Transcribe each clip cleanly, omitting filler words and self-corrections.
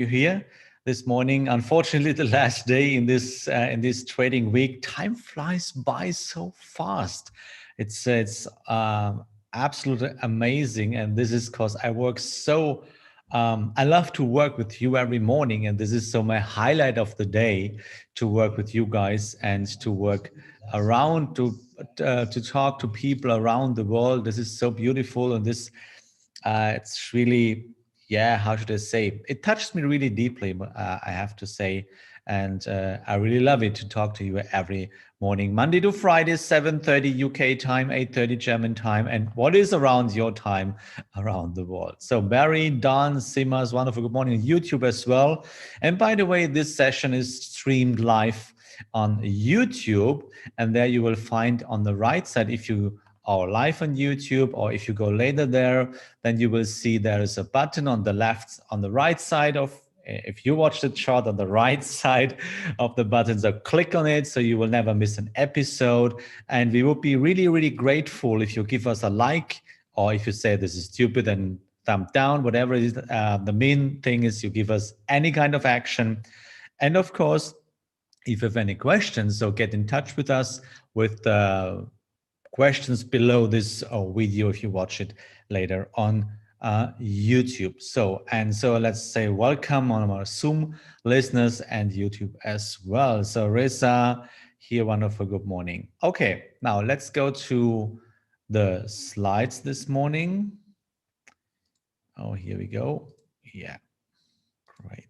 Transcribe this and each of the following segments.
you here this morning. Unfortunately, the last day in this trading week. Time flies by so fast. It's absolutely amazing, and this is because I work so. I love to work with you every morning, and this is so my highlight of the day to work with you guys and to work around to talk to people around the world. This is so beautiful, and this it's really, yeah, how should I say? It touched me really deeply, I have to say. And I really love it to talk to you every morning, Monday to Friday, 7:30 UK time, 8:30 German time. And what is around your time around the world? So Barry, Don, Simas, wonderful good morning on YouTube as well. And by the way, this session is streamed live on YouTube. And there you will find on the right side, if you are live on YouTube, or if you go later there, then you will see there is a button on the left, on the right side of, if you watch the chart, on the right side of the button, so click on it so you will never miss an episode. And we would be really, really grateful if you give us a like, or if you say this is stupid, and thumb down, whatever it is. The main thing is you give us any kind of action. And of course, if you have any questions, so get in touch with us with the questions below this video if you watch it later on YouTube. So let's say welcome on our Zoom listeners and YouTube as well. So Risa here, wonderful good morning. Okay, now let's go to the slides this morning. Oh, here we go. Yeah, great.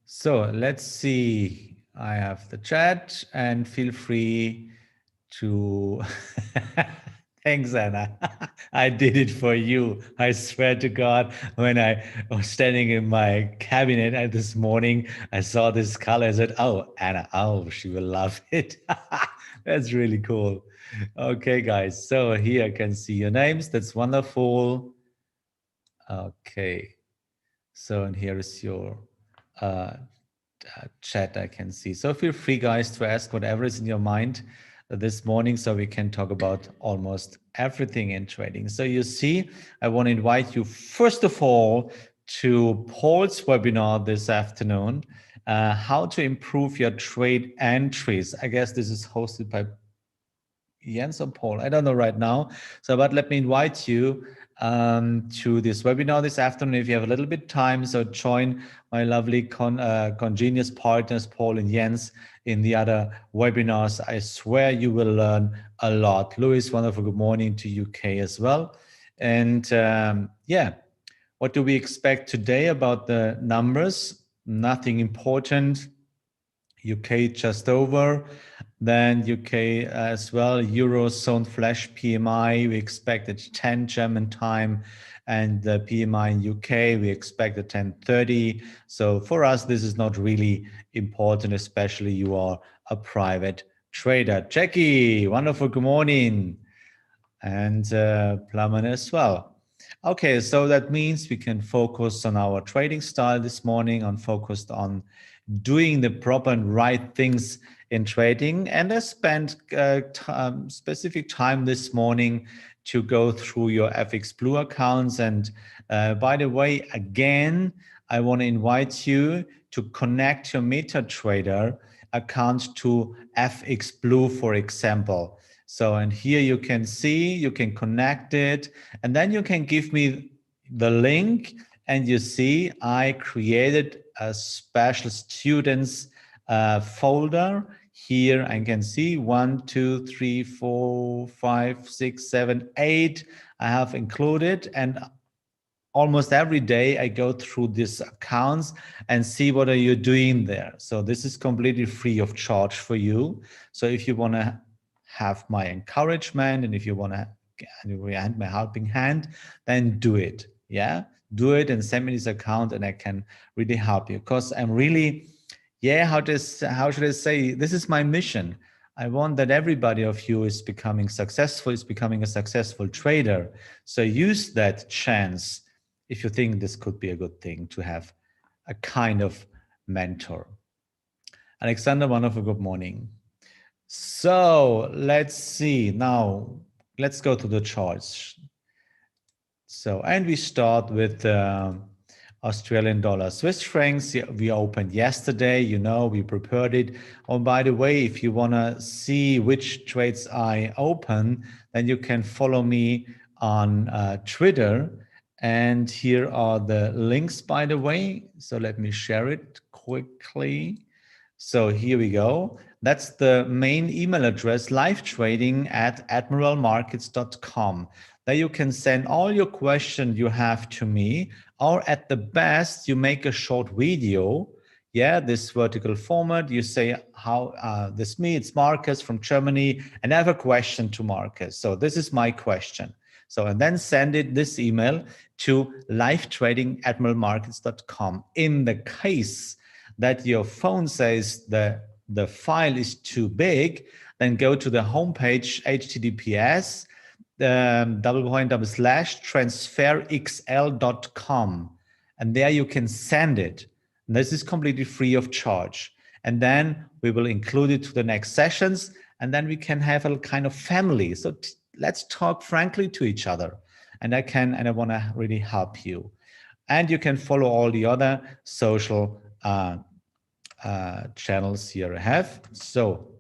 So let's see. I have the chat, and feel free to. Thanks, Anna. I did it for you. I swear to God, when I was standing in my cabinet this morning, I saw this color. I said, "Oh, Anna, oh, she will love it." That's really cool. Okay, guys. So here I can see your names. That's wonderful. Okay. So, and here is your chat I can see. So feel free, guys, to ask whatever is in your mind this morning, so we can talk about almost everything in trading. So you see, I want to invite you first of all to Paul's webinar this afternoon, how to improve your trade entries. I guess this is hosted by Jens or Paul, I don't know right now. So, but let me invite you to this webinar this afternoon if you have a little bit time. So join my lovely congenius partners, Paul and Jens, in the other webinars. I swear you will learn a lot. Louis, wonderful good morning to UK as well. And yeah, what do we expect today about the numbers? Nothing important. UK just over. Then UK as well, Eurozone flash PMI, we expect at 10 German time, and the PMI in UK, we expect at 10:30. So for us, this is not really important, especially you are a private trader. Jackie, wonderful, good morning. And Plumman as well. Okay, so that means we can focus on our trading style this morning, focused on doing the proper and right things in trading. And I spent specific time this morning to go through your FX Blue accounts. And by the way, again, I want to invite you to connect your MetaTrader account to FX Blue, for example. So, and here you can see, you can connect it, and then you can give me the link, and you see I created a special students folder. Here I can see 1, 2, 3, 4, 5, 6, 7, 8 I have included, and almost every day I go through these accounts and see what are you doing there. So this is completely free of charge for you. So if you want to have my encouragement, and if you want to my helping hand, then do it. Yeah, do it and send me this account, and I can really help you, because I'm really, yeah, how should I say, this is my mission. I want that everybody of you is becoming successful, is becoming a successful trader. So use that chance if you think this could be a good thing to have a kind of mentor. Alexander, wonderful good morning. So let's see now, let's go to the charts. So, and we start with Australian dollar, Swiss francs. We opened yesterday, you know, we prepared it. Oh, by the way, if you want to see which trades I open, then you can follow me on Twitter. And here are the links, by the way. So let me share it quickly. So here we go. That's the main email address, livetrading@admiralmarkets.com. There you can send all your questions you have to me, or at the best, you make a short video. Yeah, this vertical format, you say how this me, it's Marcus from Germany, and I have a question to Marcus. So this is my question. So, and then send it this email to livetrading@admiralmarkets.com. In the case that your phone says the file is too big, then go to the homepage, https /transferxl.com, and there you can send it. And this is completely free of charge. And then we will include it to the next sessions, and then we can have a kind of family. So let's talk frankly to each other. And I want to really help you. And you can follow all the other social channels here I have. So,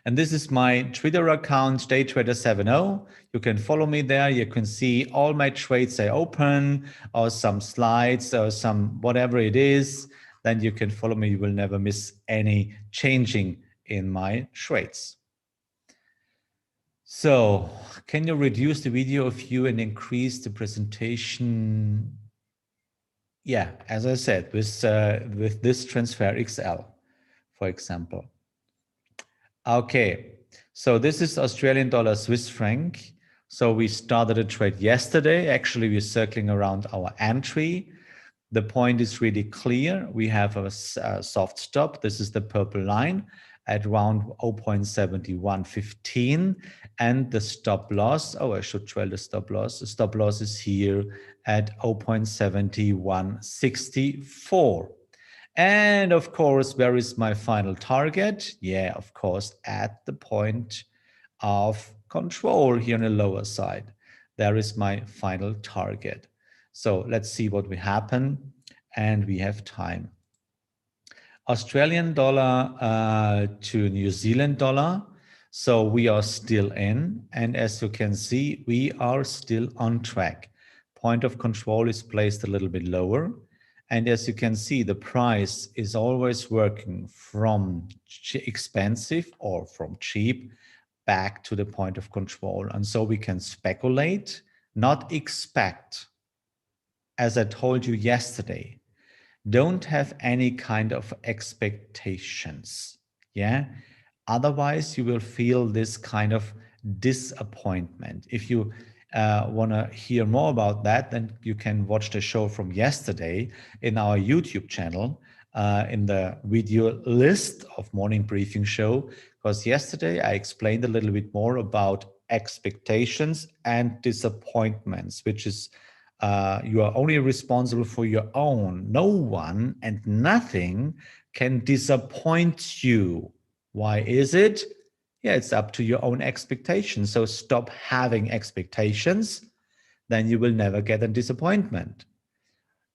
and this is my Twitter account, daytrader70. You can follow me there. You can see all my trades I open, or some slides, or some whatever it is. Then you can follow me. You will never miss any changing in my trades. So, can you reduce the video view and increase the presentation? Yeah, as I said, with this Transfer XL, for example. Okay, so this is Australian dollar, Swiss franc. So we started a trade yesterday. Actually, we're circling around our entry. The point is really clear. We have a soft stop. This is the purple line at around 0.7115. And the stop loss, oh, I should trail the stop loss. The stop loss is here at 0.7164. And of course, where is my final target? Yeah, of course, at the point of control here on the lower side. There is my final target. So let's see what will happen. And we have time. Australian dollar to New Zealand dollar. So we are still in. And as you can see, we are still on track. Point of control is placed a little bit lower. And as you can see, the price is always working from expensive or from cheap back to the point of control. And so we can speculate, not expect. As I told you yesterday, don't have any kind of expectations. Yeah. Otherwise, you will feel this kind of disappointment. If you want to hear more about that, then you can watch the show from yesterday in our YouTube channel in the video list of Morning Briefing Show. Because yesterday I explained a little bit more about expectations and disappointments, which is you are only responsible for your own. No one and nothing can disappoint you. Why is it? Yeah, it's up to your own expectations. So stop having expectations, then you will never get a disappointment.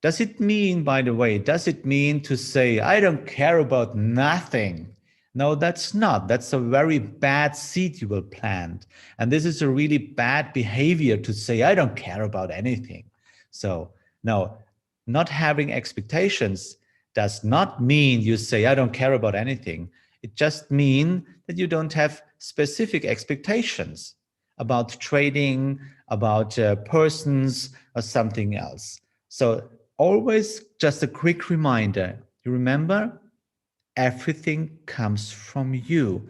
Does it mean, by the way, does it mean to say, I don't care about nothing? No, that's not. That's a very bad seed you will plant. And this is a really bad behavior to say, I don't care about anything. So no, not having expectations does not mean you say, I don't care about anything. It just means that you don't have specific expectations about trading, about persons, or something else. So always just a quick reminder. You remember, everything comes from you.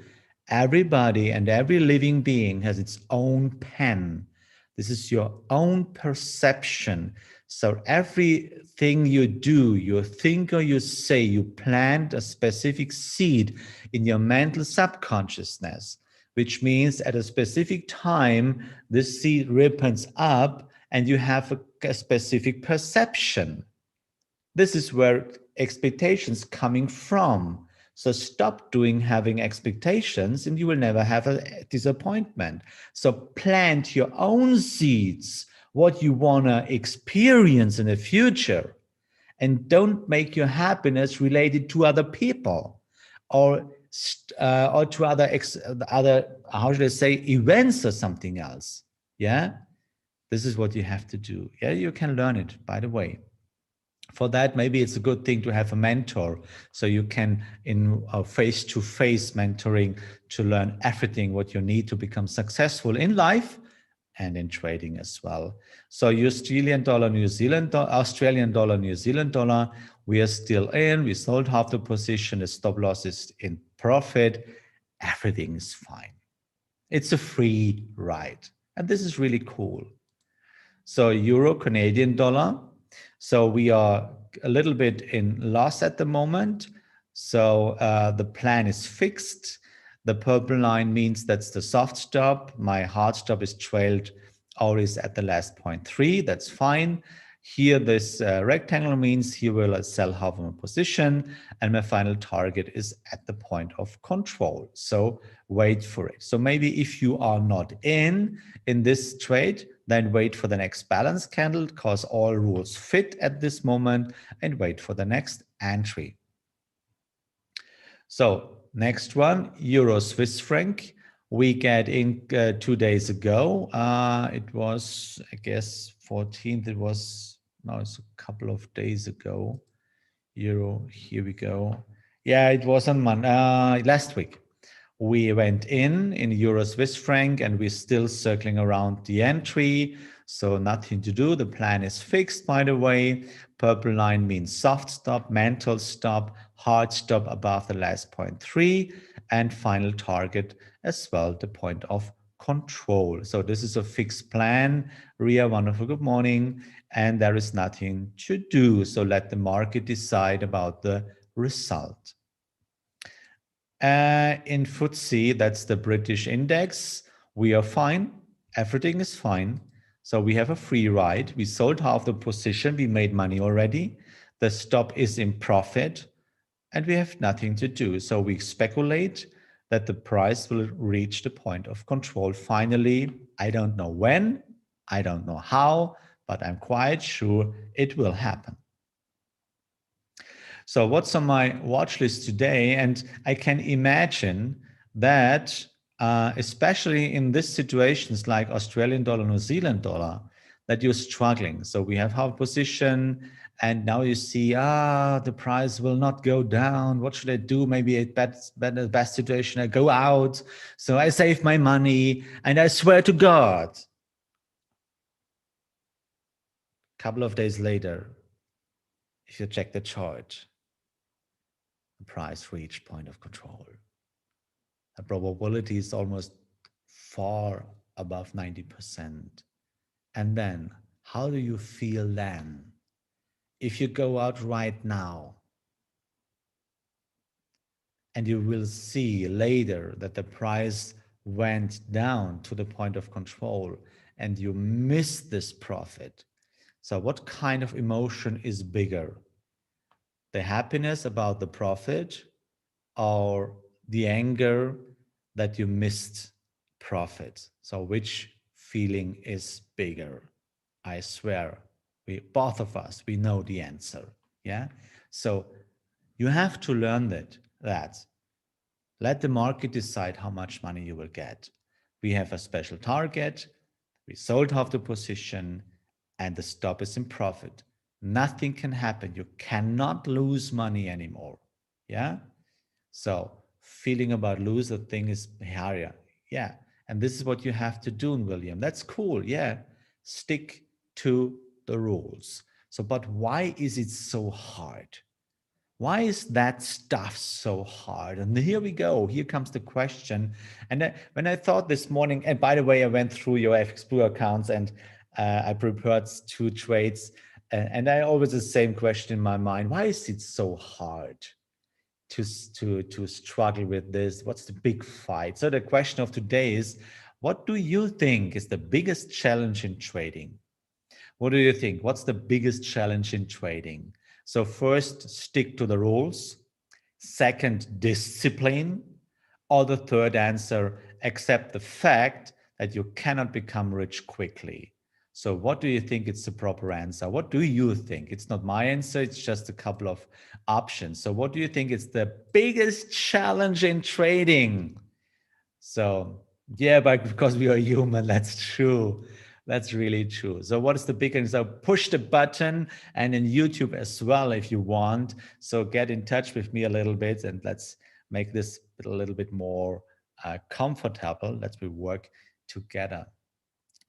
Everybody and every living being has its own pen. This is your own perception. So everything you do, you think or you say, you plant a specific seed in your mental subconsciousness, which means at a specific time, this seed ripens up and you have a specific perception. This is where expectations coming from. So stop having expectations and you will never have a disappointment. So plant your own seeds. what you want to experience in the future, and don't make your happiness related to other people or to other, how should I say, events or something else. Yeah, this is what you have to do. Yeah, you can learn it, by the way. For that, maybe it's a good thing to have a mentor, so you can, in face-to-face mentoring, to learn everything what you need to become successful in life and in trading as well. So Australian dollar, New Zealand Australian dollar, New Zealand dollar, we are still in. We sold half the position. The stop loss is in profit. Everything is fine. It's a free ride, and this is really cool. So euro, Canadian dollar. So we are a little bit in loss at the moment. So the plan is fixed. The purple line means that's the soft stop. My hard stop is trailed always at the last 0.3. That's fine. Here, this rectangle means here will sell half of my position, and my final target is at the point of control. So wait for it. So maybe if you are not in this trade, then wait for the next balance candle, because all rules fit at this moment, and wait for the next entry. So next one, Euro Swiss franc. We get in 2 days ago. It was, I guess, 14th. It was, no, it's a couple of days ago. Euro, here we go. Yeah, it was on last week. We went in Euro Swiss franc, and we're still circling around the entry. So nothing to do. The plan is fixed, by the way. Purple line means soft stop, mental stop, hard stop above the last 0.3, and final target as well, the point of control. So this is a fixed plan. Ria, wonderful good morning. And there is nothing to do. So let the market decide about the result. In FTSE, that's the British index, we are fine. Everything is fine. So we have a free ride. We sold half the position. We made money already. The stop is in profit, and we have nothing to do. So we speculate that the price will reach the point of control finally. I don't know when, I don't know how, but I'm quite sure it will happen. So what's on my watch list today? And I can imagine that, especially in these situations like Australian dollar, New Zealand dollar, that you're struggling. So we have half position, and now you see, the price will not go down. What should I do? Maybe a best situation, I go out. So I save my money, and I swear to God, a couple of days later, if you check the chart, the price reached point of control. The probability is almost far above 90%. And then, how do you feel then? If you go out right now, and you will see later that the price went down to the point of control, and you miss this profit. So what kind of emotion is bigger? The happiness about the profit, or the anger that you missed profit? So which feeling is bigger? I swear, both of us, we know the answer. Yeah. So you have to learn that let the market decide how much money you will get. We have a special target. We sold half the position, and the stop is in profit. Nothing can happen. You cannot lose money anymore. Yeah. So feeling about lose the thing is higher. Yeah. And this is what you have to do, William. That's cool. Yeah. Stick to the rules. So, but why is it so hard? Why is that stuff so hard? And here we go. Here comes the question. And when I thought this morning, and by the way, I went through your FX Blue accounts, and I prepared 2 trades. And I always the same question in my mind. Why is it so hard to struggle with this? What's the big fight? So the question of today is, what do you think is the biggest challenge in trading? What do you think? What's the biggest challenge in trading? So first, stick to the rules. Second, discipline. Or the third answer, accept the fact that you cannot become rich quickly. So what do you think is the proper answer? What do you think? It's not my answer, it's just a couple of options. So what do you think is the biggest challenge in trading? So yeah, but because we are human, that's true. That's really true. So what is the big thing? So push the button, and in YouTube as well if you want. So get in touch with me a little bit and let's make this a little bit more comfortable. Let's work together.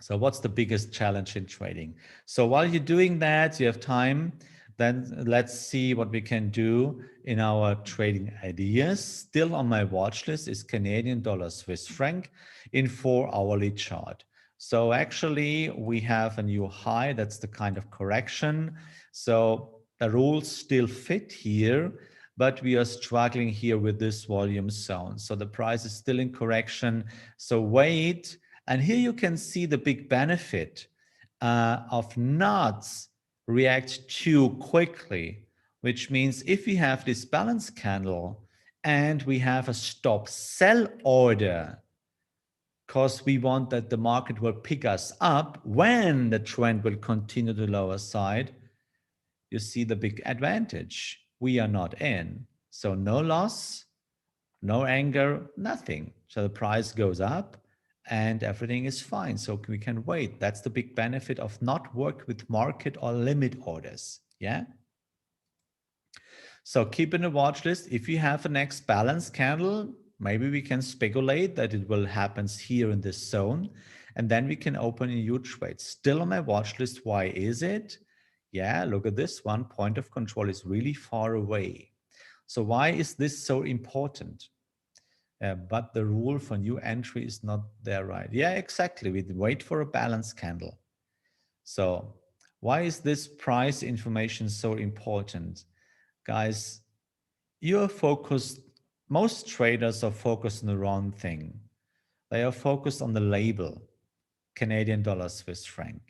So what's the biggest challenge in trading? So while you're doing that, you have time, then let's see what we can do in our trading ideas. Still on my watch list is Canadian dollar Swiss franc in 4-hourly chart. So actually we have a new high. That's the kind of correction. So the rules still fit here, but we are struggling here with this volume zone. So the price is still in correction. So wait. And here you can see the big benefit of not react too quickly, which means if we have this balance candle and we have a stop sell order, because we want that the market will pick us up when the trend will continue to the lower side, you see the big advantage. We are not in. So no loss, no anger, nothing. So the price goes up and everything is fine. So we can wait. That's the big benefit of not work with market or limit orders. Yeah. So keep in a watch list. If you have a next balance candle, maybe we can speculate that it will happen here in this zone. And then we can open a new trade. Still on my watch list. Why is it? Yeah, look at this one. Point of control is really far away. So why is this so important? But the rule for new entry is not there, right? Yeah, exactly. We wait for a balance candle. So why is this price information so important? Guys, you are focused, most traders are focused on the wrong thing. They are focused on the label, Canadian dollar, Swiss franc.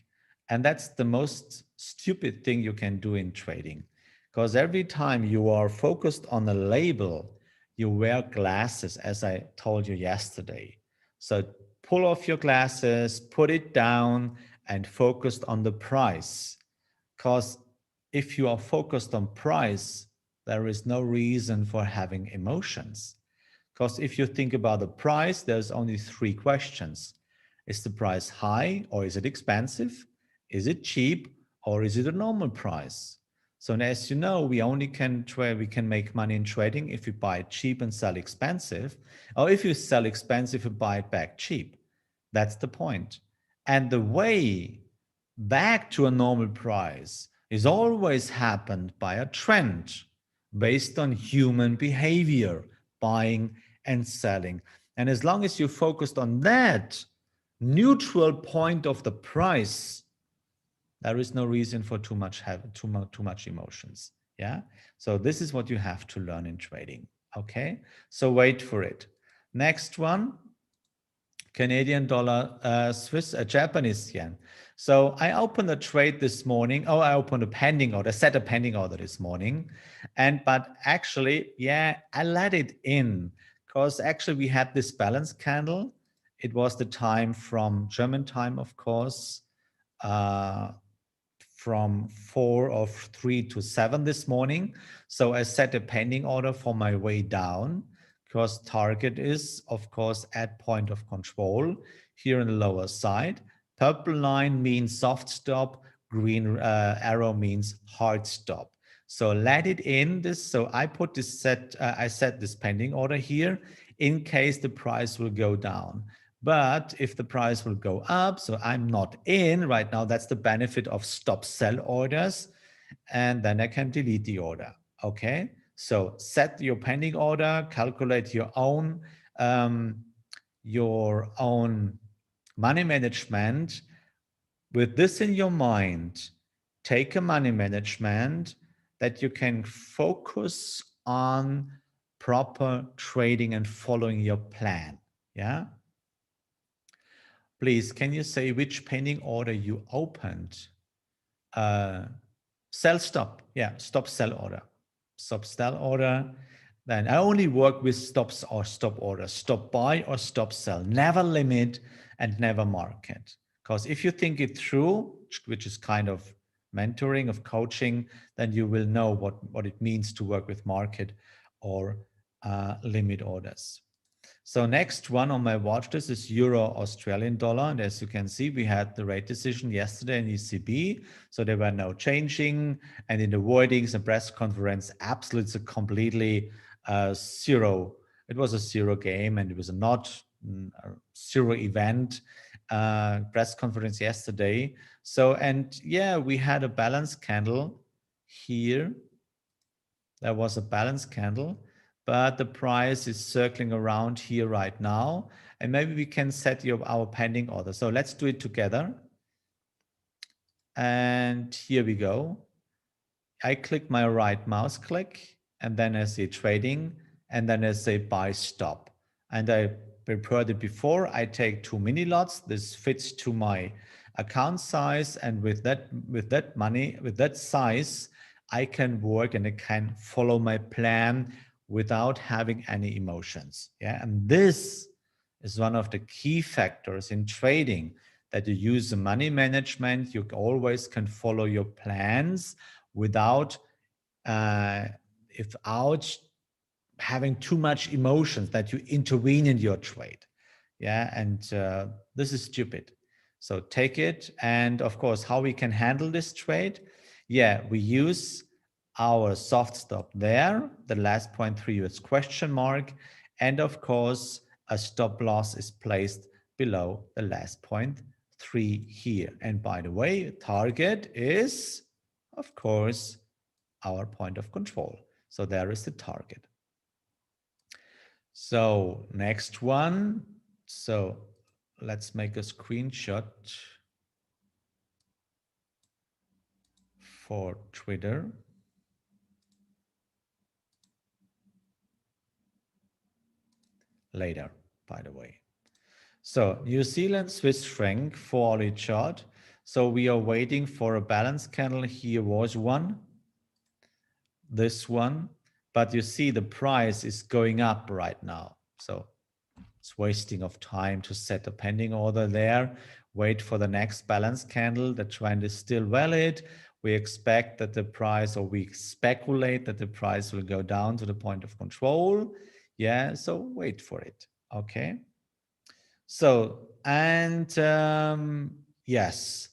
And that's the most stupid thing you can do in trading. Because every time you are focused on a label, you wear glasses, as I told you yesterday. So pull off your glasses, put it down, and focus on the price. Because if you are focused on price, there is no reason for having emotions. Because if you think about the price, there's only 3 questions. Is the price high or is it expensive? Is it cheap or is it a normal price? So as you know, we only can trade, we can make money in trading if we buy it cheap and sell expensive, or if you sell expensive and buy it back cheap. That's the point. And the way back to a normal price is always happened by a trend based on human behavior, buying and selling. And as long as you focused on that neutral point of the price, there is no reason for too much emotions. Yeah. So this is what you have to learn in trading. Okay. So wait for it. Next one. Canadian dollar, Japanese yen. So I opened a trade this morning. Oh, I opened a pending order, set a pending order this morning. But actually, yeah, I let it in because actually we had this balance candle. It was the time from German time, of course, from 3 to 7 this morning. So I set a pending order for my way down because target is, of course, at point of control here in the lower side. Purple line means soft stop, green arrow means hard stop. So let it in this. So I put this I set this pending order here in case the price will go down. But if the price will go up, so I'm not in right now, that's the benefit of stop sell orders. And then I can delete the order. Okay. So set your pending order, calculate your own money management. With this in your mind, take a money management that you can focus on proper trading and following your plan. Yeah. Please, can you say which pending order you opened? Sell stop. Yeah, stop sell order. Stop sell order. Then I only work with stops or stop orders. Stop buy or stop sell. Never limit and never market. Because if you think it through, which is kind of mentoring, of coaching, then you will know what it means to work with market or limit orders. So next one on my watch list is Euro Australian dollar. And as you can see, we had the rate decision yesterday in ECB. So there were no changing. And in the wordings and press conference, absolutely it's a completely zero. It was a zero game and it was not a zero event press conference yesterday. So, and yeah, we had a balance candle here. There was a balance candle, but the price is circling around here right now. And maybe we can set our pending order. So let's do it together. And here we go. I click my right mouse click, and then I say trading, and then I say buy stop. And I prepared it before. I take 2 mini lots. This fits to my account size, and with that money, with that size, I can work and I can follow my plan without having any emotions. Yeah, and this is one of the key factors in trading, that you use the money management. You always can follow your plans without without having too much emotions that you intervene in your trade. Yeah, and this is stupid. So take it. And of course, how we can handle this trade? Yeah, we use our soft stop there. The last 0.3 is question mark. And of course, a stop loss is placed below the last 0.3 here. And by the way, target is, of course, our point of control. So there is the target. So next one. So let's make a screenshot for Twitter. Later, by the way. So New Zealand Swiss franc 4-hourly chart. So we are waiting for a balance candle. Here was one, this one, but you see the price is going up right now. So it's wasting of time to set a pending order there. Wait for the next balance candle. The trend is still valid. We expect that the price, or we speculate that the price will go down to the point of control. Yeah, so wait for it. Okay. So, and yes,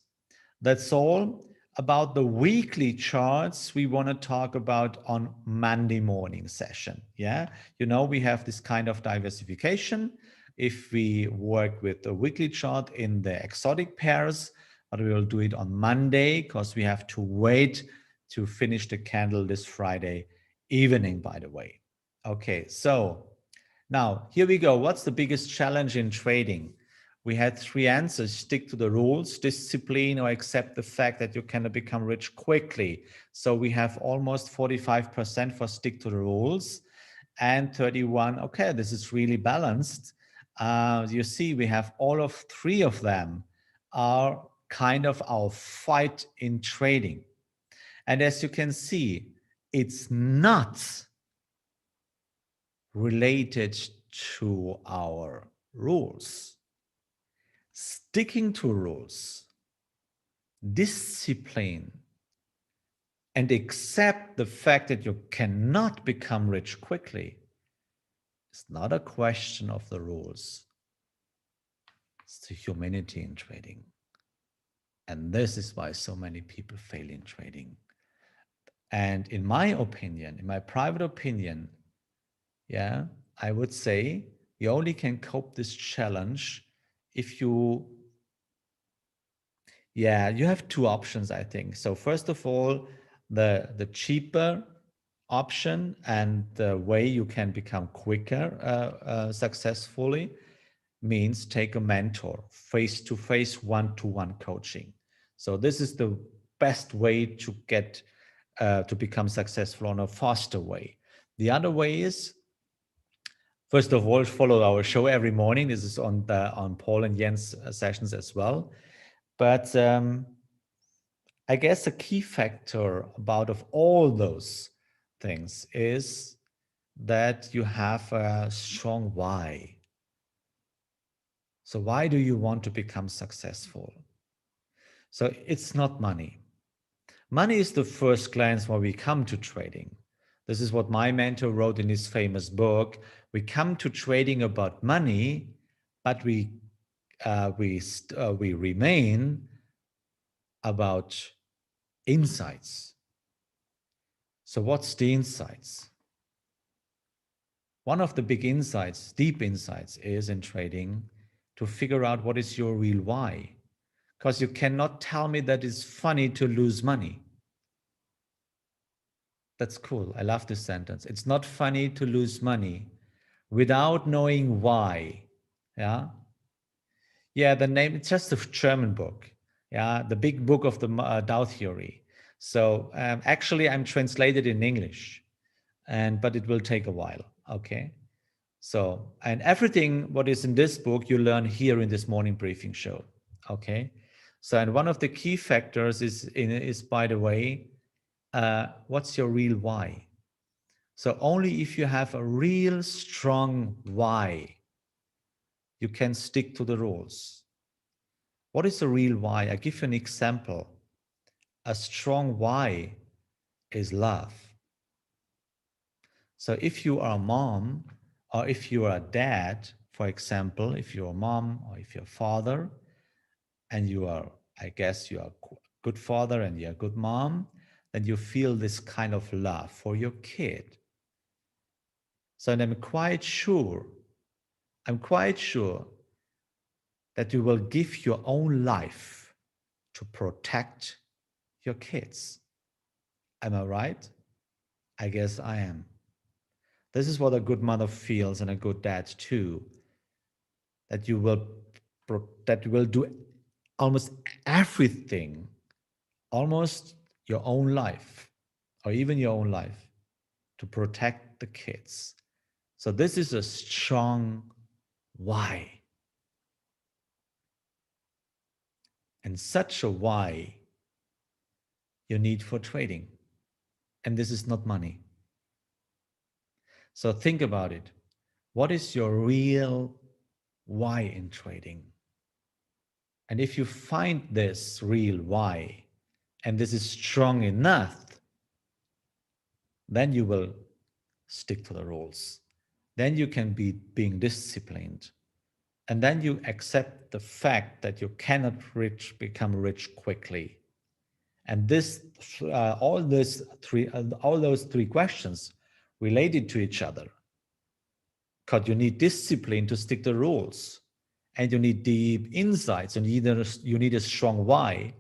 that's all about the weekly charts we want to talk about on Monday morning session. Yeah, you know, we have this kind of diversification if we work with the weekly chart in the exotic pairs, but we will do it on Monday because we have to wait to finish the candle this Friday evening, by the way. Okay, so now here we go. What's the biggest challenge in trading? We had 3 answers: stick to the rules, discipline, or accept the fact that you cannot become rich quickly. So we have almost 45% for stick to the rules and 31. Okay, this is really balanced. You see, we have all of 3 of them are kind of our fight in trading. And as you can see, it's not related to our rules. Sticking to rules, discipline, and accept the fact that you cannot become rich quickly is not a question of the rules. It's the humanity in trading. And this is why so many people fail in trading. And in my opinion, in my private opinion, yeah, I would say you only can cope this challenge if you, yeah, you have 2 options, I think. So first of all, the cheaper option and the way you can become quicker successfully means take a mentor, face-to-face, one-to-one coaching. So this is the best way to get to become successful on a faster way. The other way is, first of all, follow our show every morning. This is on Paul and Jens sessions as well. But I guess a key factor about of all those things is that you have a strong why. So why do you want to become successful? So it's not money. Money is the first glance why we come to trading. This is what my mentor wrote in his famous book. We come to trading about money, but we remain about insights. So what's the insights? One of the big insights, deep insights, is in trading to figure out what is your real why. Because you cannot tell me that it's funny to lose money. That's cool. I love this sentence. It's not funny to lose money without knowing why. Yeah. Yeah. The name, it's just a German book. Yeah. The big book of the Dow theory. So actually, I'm translated in English, but it will take a while. Okay. So, and everything what is in this book, you learn here in this morning briefing show. Okay. So, and one of the key factors is by the way, what's your real why? So only if you have a real strong why, you can stick to the rules. What is a real why? I give you an example. A strong why is love. So if you are a mom or if you are a dad, for example, if you're a mom or if you're a father and you are, I guess you are a good father and you're a good mom, then you feel this kind of love for your kid. So I'm quite sure that you will give your own life to protect your kids. Am I right? I guess I am. This is what a good mother feels and a good dad too, that you will do almost everything, almost your own life or even your own life to protect the kids. So this is a strong why. And such a why you need for trading. And this is not money. So think about it. What is your real why in trading? And if you find this real why, and this is strong enough, then you will stick to the rules. Then you can be being disciplined. And then you accept the fact that you cannot become rich quickly. And all those three questions related to each other. Because you need discipline to stick to rules, and you need deep insights, and you need a strong why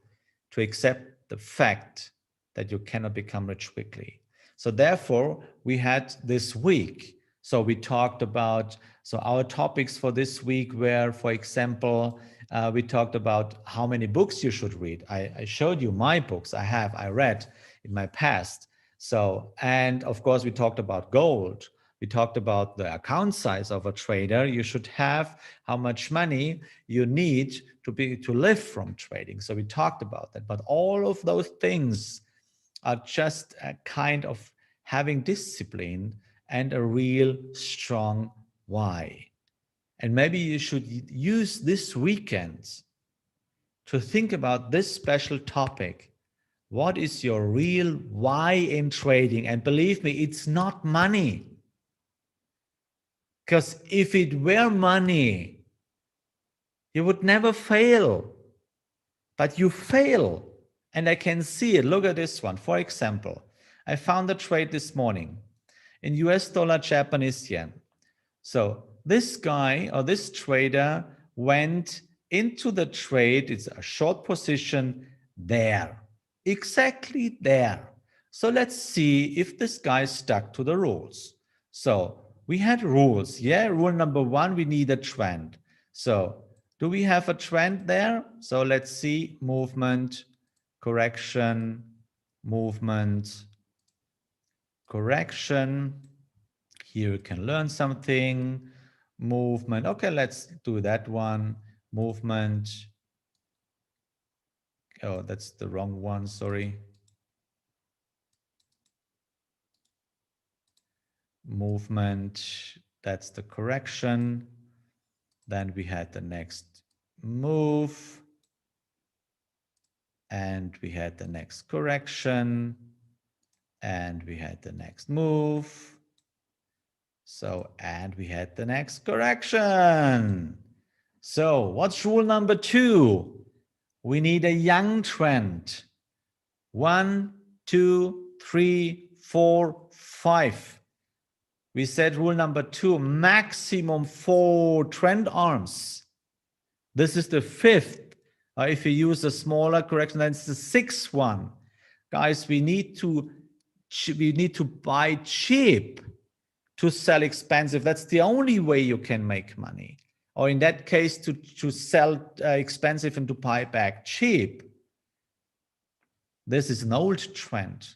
to accept the fact that you cannot become rich quickly. So therefore, we had this week. So we talked about, so our topics for this week were, for example, we talked about how many books you should read. I showed you my books I read in my past. So, and of course, we talked about gold. We talked about the account size of a trader you should have, how much money you need to live from trading. So we talked about that. But all of those things are just a kind of having discipline and a real strong why. And maybe you should use this weekend to think about this special topic. What is your real why in trading? And believe me, it's not money. Because if it were money, you would never fail. But you fail. And I can see it. Look at this one. For example, I found a trade this morning in US dollar Japanese yen. So this guy or this trader went into the trade. It's a short position there, exactly there. So let's see if this guy stuck to the rules. So we had rules. Yeah, rule number one, we need a trend. So do we have a trend there? So let's see movement, correction, movement, correction. Here you can learn something. Movement. Okay, let's do that one. Movement. Oh, that's the wrong one. Sorry. Movement. That's the correction. Then we had the next move. and we had the next correction, and we had the next move. So, and we had the next correction. So what's rule number 2? We need a young trend. 1, 2, 3, 4, 5. We said rule number 2, maximum 4 trend arms. This is the 5th. If you use a smaller correction, then it's the 6th one. Guys, we need to buy cheap to sell expensive. That's the only way you can make money. Or in that case, to sell expensive and to buy back cheap. This is an old trend.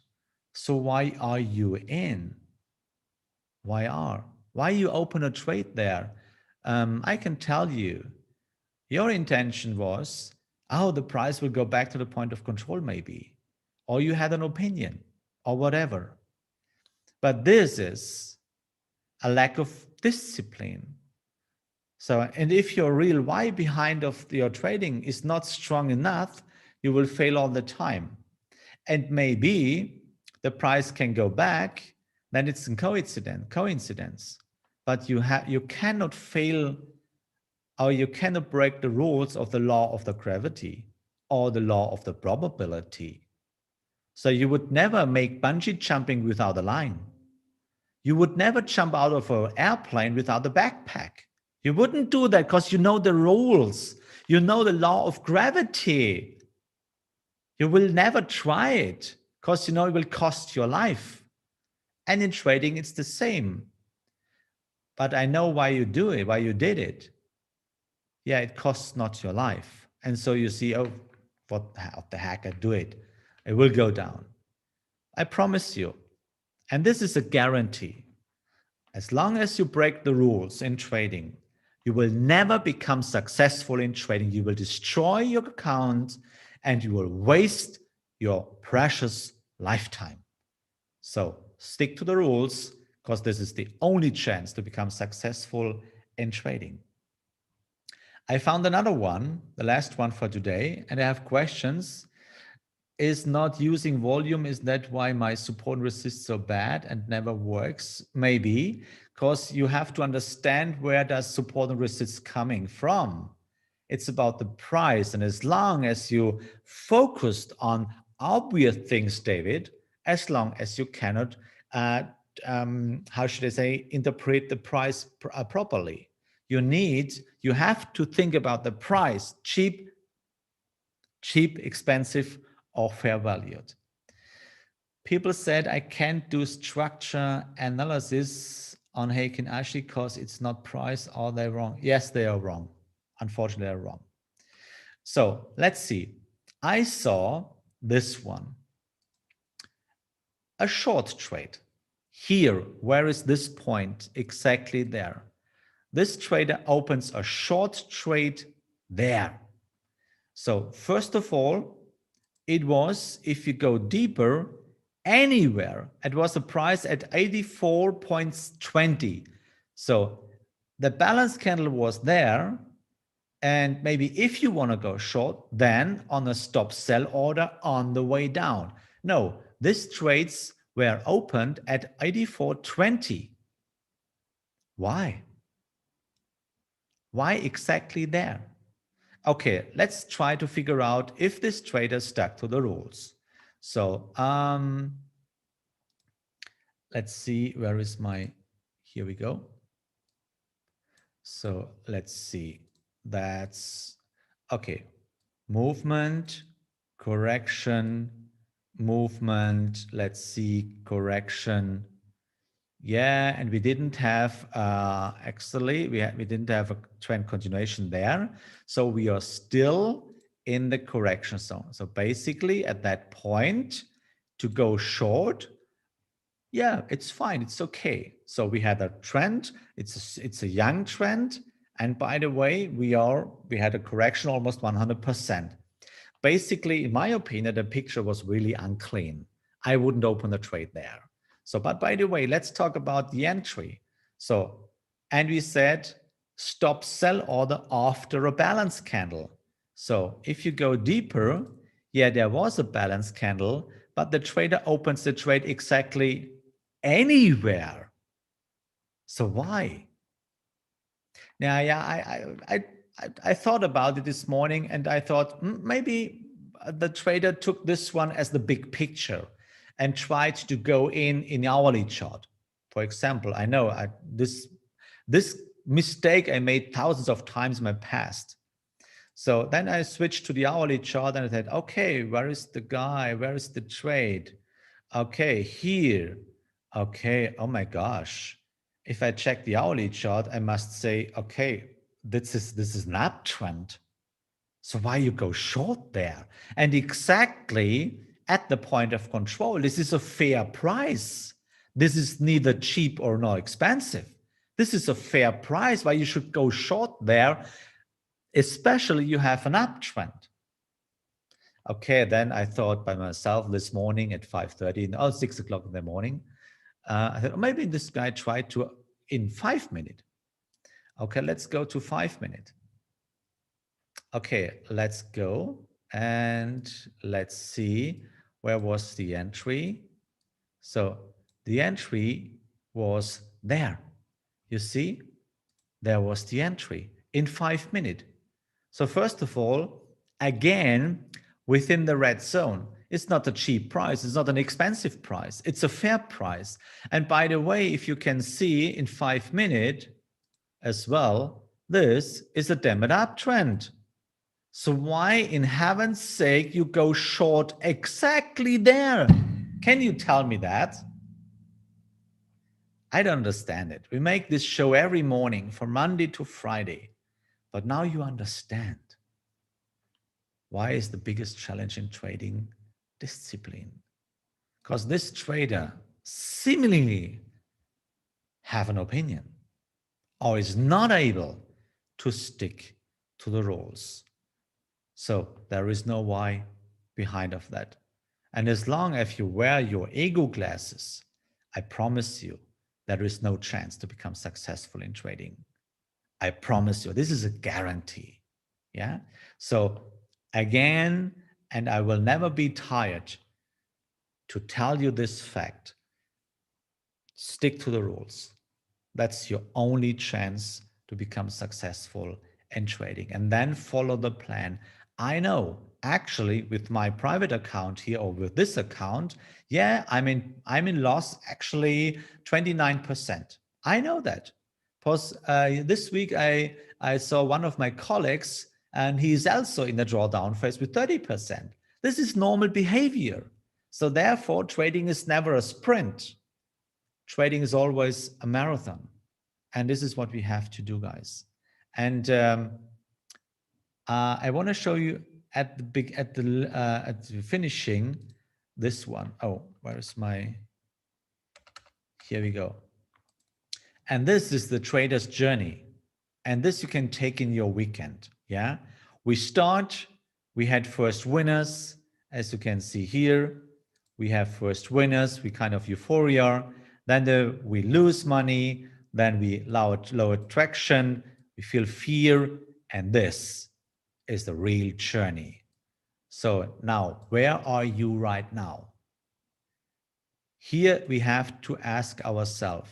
So why are you in? Why you open a trade there? I can tell you, your intention was, oh, the price will go back to the point of control maybe. Or you had an opinion or whatever. But this is a lack of discipline. So, and if your real why behind of your trading is not strong enough, you will fail all the time. And maybe the price can go back, then it's a coincidence. But you cannot fail, or you cannot break the rules of the law of the gravity or the law of the probability. So you would never make bungee jumping without a line. You would never jump out of an airplane without a backpack. You wouldn't do that because you know the rules. You know the law of gravity. You will never try it because you know it will cost your life. And in trading, it's the same. But I know why you do it, why you did it. Yeah, it costs not your life. And so you see, oh, what the heck, I do it. It will go down. I promise you. And this is a guarantee. As long as you break the rules in trading, you will never become successful in trading. You will destroy your account and you will waste your precious lifetime. So stick to the rules because this is the only chance to become successful in trading. I found another one, the last one for today, and I have questions. Is not using volume, is that why my support and resist so bad and never works? Maybe, because you have to understand where does support and resist coming from. It's about the price. And as long as you focused on obvious things, David, as long as you cannot, how should I say, interpret the price properly. You have to think about the price, cheap, expensive, or fair valued. People said I can't do structure analysis on Heikin Ashi because it's not price. Are they wrong? Yes, they are wrong. Unfortunately, they're wrong. So let's see. I saw this one. A short trade. Here, where is this point? Exactly there. This trader opens a short trade there. So first of all, it was, if you go deeper, anywhere, it was a price at 84.20. So the balance candle was there. And maybe if you want to go short, then on a stop sell order on the way down. No, these trades were opened at 84.20. Why? Why exactly there? Okay, let's try to figure out if this trader stuck to the rules. So let's see, where is my, here we go. So let's see, that's, okay, movement, correction, movement, let's see, correction. Yeah, and we didn't have, actually, we didn't have a trend continuation there. So we are still in the correction zone. So basically at that point to go short, yeah, it's fine. It's okay. So we had a trend. It's a young trend. And by the way, we had a correction almost 100%. Basically, in my opinion, the picture was really unclean. I wouldn't open a trade there. So, but by the way, let's talk about the entry. So, and we said stop sell order after a balance candle. So if you go deeper, Yeah, there was a balance candle, but the trader opens the trade exactly anywhere. So why? Now, yeah, I thought about it this morning, and I thought maybe the trader took this one as the big picture and tried to go in the hourly chart. For example, I know this mistake I made thousands of times in my past. So then I switched to the hourly chart and I said, okay, where is the guy? Where is the trade? Okay, here. Okay, oh my gosh. If I check the hourly chart, I must say, okay, this is an uptrend. So why you go short there? And exactly at the point of control, this is a fair price. This is neither cheap or not expensive. This is a fair price why you should go short there, especially you have an uptrend. Okay, then I thought by myself this morning at 5:30, 6 o'clock in the morning, I thought, maybe this guy tried to in 5 minutes. Okay, let's go to 5 minutes. Okay, let's go and let's see where was the entry. So the entry was there. You see, there was the entry in 5 minutes. So first of all, again, within the red zone, it's not a cheap price. It's not an expensive price. It's a fair price. And by the way, if you can see in 5 minutes as well, this is a damn uptrend. So why in heaven's sake you go short exactly there? Can you tell me that? I don't understand it. We make this show every morning from Monday to Friday. But now you understand. Why is the biggest challenge in trading discipline? Because this trader seemingly have an opinion or is not able to stick to the rules. So there is no why behind of that. And as long as you wear your ego glasses, I promise you, there is no chance to become successful in trading. I promise you, this is a guarantee. Yeah. So again, and I will never be tired to tell you this fact, stick to the rules. That's your only chance to become successful in trading, and then follow the plan. I know actually with my private account here or with this account, yeah, I'm in loss actually 29%. I know that because this week I saw one of my colleagues and he's also in the drawdown phase with 30%. This is normal behavior. So therefore, trading is never a sprint. Trading is always a marathon. And this is what we have to do, guys. And I want to show you at the finishing this one. Oh, where's my? Here we go. And this is the trader's journey. And this you can take in your weekend. Yeah. We had first winners, as you can see here. We have first winners, we kind of euphoria. Then we lose money. Then we lower traction. We feel fear. And this is the real journey. So now, where are you right now? Here we have to ask ourselves,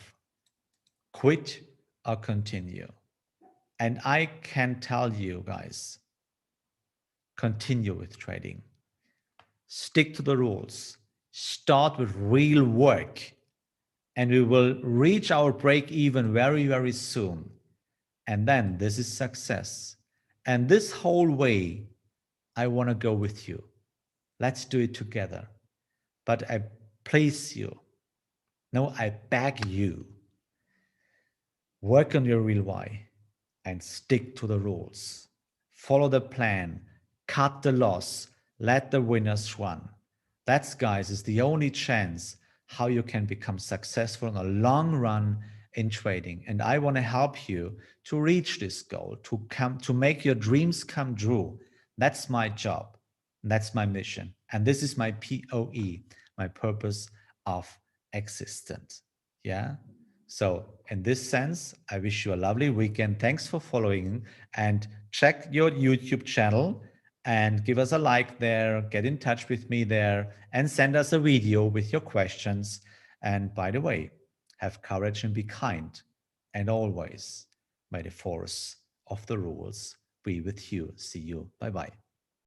quit or continue? And I can tell you guys, continue with trading. Stick to the rules. Start with real work. And we will reach our break even very, very soon. And then this is success. And this whole way, I want to go with you. Let's do it together. But I please you, no, I beg you, work on your real why and stick to the rules. Follow the plan, cut the loss, let the winners run. That's, guys, is the only chance how you can become successful in a long run in trading. And I want to help you to reach this goal, to make your dreams come true. That's my job. That's my mission. And this is my POE, my purpose of existence. Yeah. So in this sense, I wish you a lovely weekend. Thanks for following and check your YouTube channel and give us a like there, get in touch with me there, and send us a video with your questions. And by the way, have courage and be kind. And always, may the force of the rules be with you. See you. Bye bye.